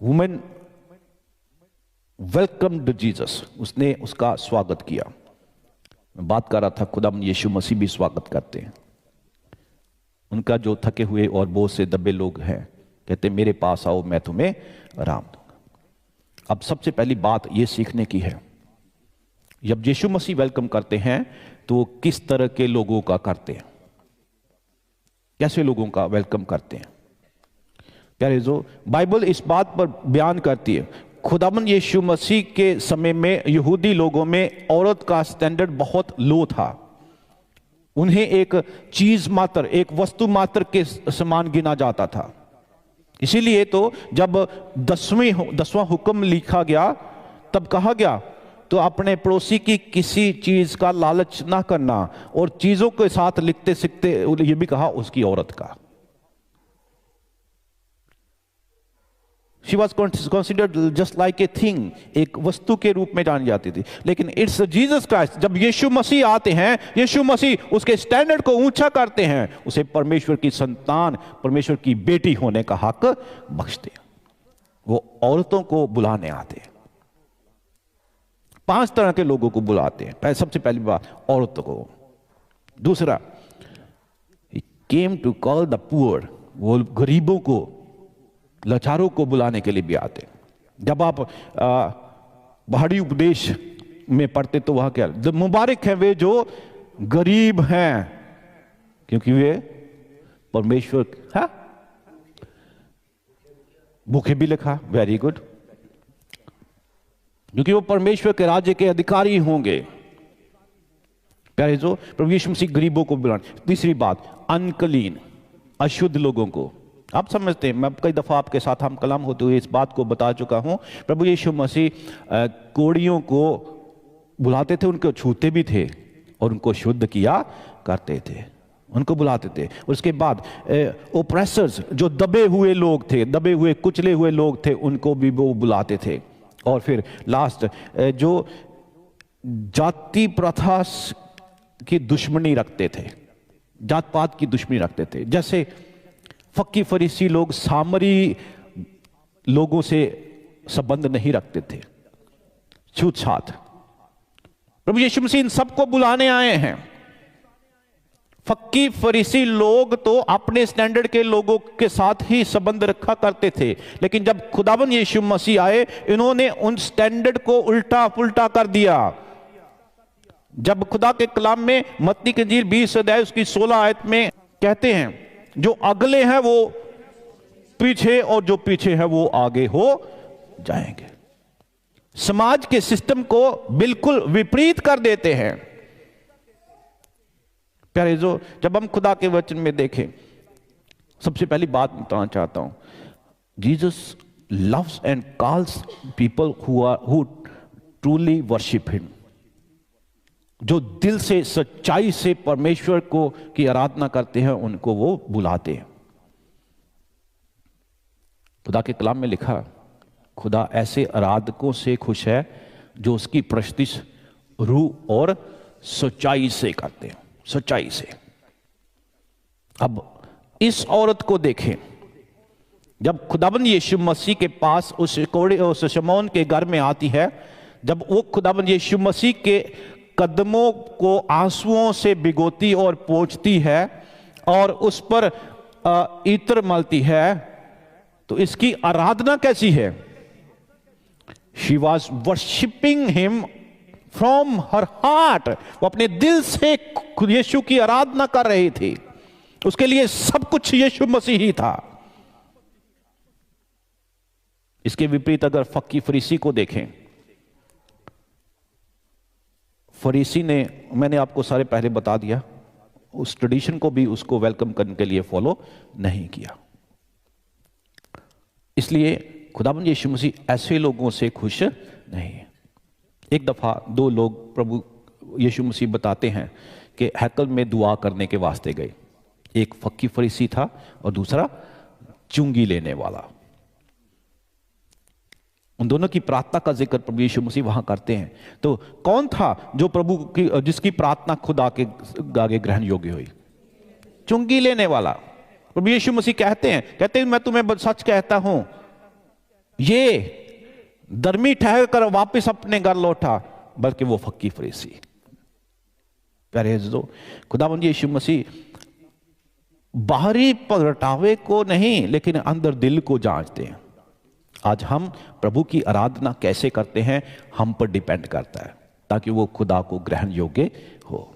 Women welcomed Jesus, उसने उसका स्वागत किया। मैं बात कर रहा था, खुदावंद यीशु मसीह भी स्वागत करते हैं। उनका जो थके हुए और बोझ से दबे लोग हैं, कहते मेरे पास आओ मैं तुम्हें आराम दूंगा। अब सबसे पहली बात यह सीखने की है, जब यीशु मसीह वेलकम करते हैं तो वो किस तरह के लोगों का करते हैं, कैसे लोगों का वेलकम करते हैं। प्यारे जो बाइबल इस बात पर बयान करती है, खुदावंद यीशु मसीह के समय में यहूदी लोगों में औरत का स्टैंडर्ड बहुत लो था। उन्हें एक चीज मात्र, एक वस्तु मात्र के समान गिना जाता था। इसीलिए तो जब 10वां हुक्म लिखा गया तब कहा गया तो अपने पड़ोसी की किसी चीज का लालच ना करना, और चीजों के साथ लिखते सीखते ये भी कहा उसकी औरत का। She was considered just like a thing, एक वस्तु के रूप में जानी जाती थी। लेकिन इट्स जीसस क्राइस्ट, जब यीशु मसीह आते हैं, यीशु मसीह उसके स्टैंडर्ड को ऊंचा करते हैं, उसे परमेश्वर की संतान, परमेश्वर की बेटी होने का हक बख्शते हैं। वो औरतों को बुलाने आते हैं, 5 तरह के लोगों को बुलाते हैं। सबसे पहली बात औरतों को। दूसरा, he came to call the poor, वो गरीबों को, लाचारों को बुलाने के लिए भी आते। जब आप पहाड़ी उपदेश में पढ़ते तो वहां क्या, मुबारक हैं वे जो गरीब हैं क्योंकि वे परमेश्वर, है भूखे भी लिखा, वेरी गुड, क्योंकि वो परमेश्वर के राज्य के अधिकारी होंगे। प्यारे जो प्रभु यीशु मसीह गरीबों को बुलाने। तीसरी बात, अनक्लीन, अशुद्ध लोगों को। आप समझते हैं, मैं कई दफा आपके साथ हम कलाम होते हुए इस बात को बता चुका हूं, प्रभु यीशु मसीह कोढ़ियों को बुलाते थे, उनको छूते भी थे और उनको शुद्ध किया करते थे, उनको बुलाते थे। उसके बाद ओप्रेसर्स, जो दबे हुए लोग थे, दबे हुए कुचले हुए लोग थे, उनको भी वो बुलाते थे। और फिर लास्ट, जो जाति प्रथा की दुश्मनी रखते थे, जात पात की दुश्मनी रखते थे, जैसे फक्की फरीसी लोग सामरी लोगों से संबंध नहीं रखते थे, छूत छात। प्रभु यीशु मसीह इन सबको बुलाने आए हैं। फक्की फरीसी लोग तो अपने स्टैंडर्ड के लोगों के साथ ही संबंध रखा करते थे, लेकिन जब खुदावंद यीशु मसीह आए, इन्होंने उन स्टैंडर्ड को उल्टा पुल्टा कर दिया। जब खुदा के कलाम में मत्ती की इंजील 20 अध्याय उसकी 16 आयत में कहते हैं, जो अगले हैं वो पीछे और जो पीछे है वो आगे हो जाएंगे, समाज के सिस्टम को बिल्कुल विपरीत कर देते हैं। प्यारे जो, जब हम खुदा के वचन में देखें, सबसे पहली बात बताना चाहता हूं, Jesus loves and calls people who truly worship him. जो दिल से, सच्चाई से परमेश्वर को की आराधना करते हैं, उनको वो बुलाते हैं। खुदा के कलाम में लिखा, खुदा ऐसे आराधकों से खुश है जो उसकी प्रस्तुति रूह और सच्चाई से करते हैं, सच्चाई से। अब इस औरत को देखें, जब खुदाबंद यीशु मसीह के पास उस शमौन के घर में आती है, जब वो खुदाबंद यीशु मसीह के कदमों को आंसुओं से भिगोती और पोंछती है और उस पर इत्र मलती है, तो इसकी आराधना कैसी है? She was worshipping him from her heart. वो अपने दिल से यीशु की आराधना कर रही थी। उसके लिए सब कुछ यीशु मसीह ही था। इसके विपरीत अगर फक्की फरीसी को देखें, फरीसी ने, मैंने आपको सारे पहले बता दिया, उस ट्रेडिशन को भी उसको वेलकम करने के लिए फॉलो नहीं किया। इसलिए खुदाबंद यीशु मसीह ऐसे लोगों से खुश नहीं है। एक दफा 2 लोग प्रभु यीशु मसीह बताते हैं कि हैकल में दुआ करने के वास्ते गए। एक फक्की फरीसी था और दूसरा चुंगी लेने वाला। उन दोनों की प्रार्थना का जिक्र प्रभु यीशु मसीह वहां करते हैं। तो कौन था जो प्रभु की, जिसकी प्रार्थना खुदा के आगे ग्रहण योग्य हुई? चुंगी लेने वाला। प्रभु यीशु मसीह कहते हैं मैं तुम्हें सच कहता हूं ये धर्मी ठहर कर वापिस अपने घर लौटा, बल्कि वो फक्की फरीसी। प्यारे अज़ीज़ों, खुदावंद यीशु मसीह बाहरी प्रगटावे को नहीं लेकिन अंदर दिल को जांचते हैं। आज हम प्रभु की आराधना कैसे करते हैं हम पर डिपेंड करता है, ताकि वो खुदा को ग्रहण योग्य हो।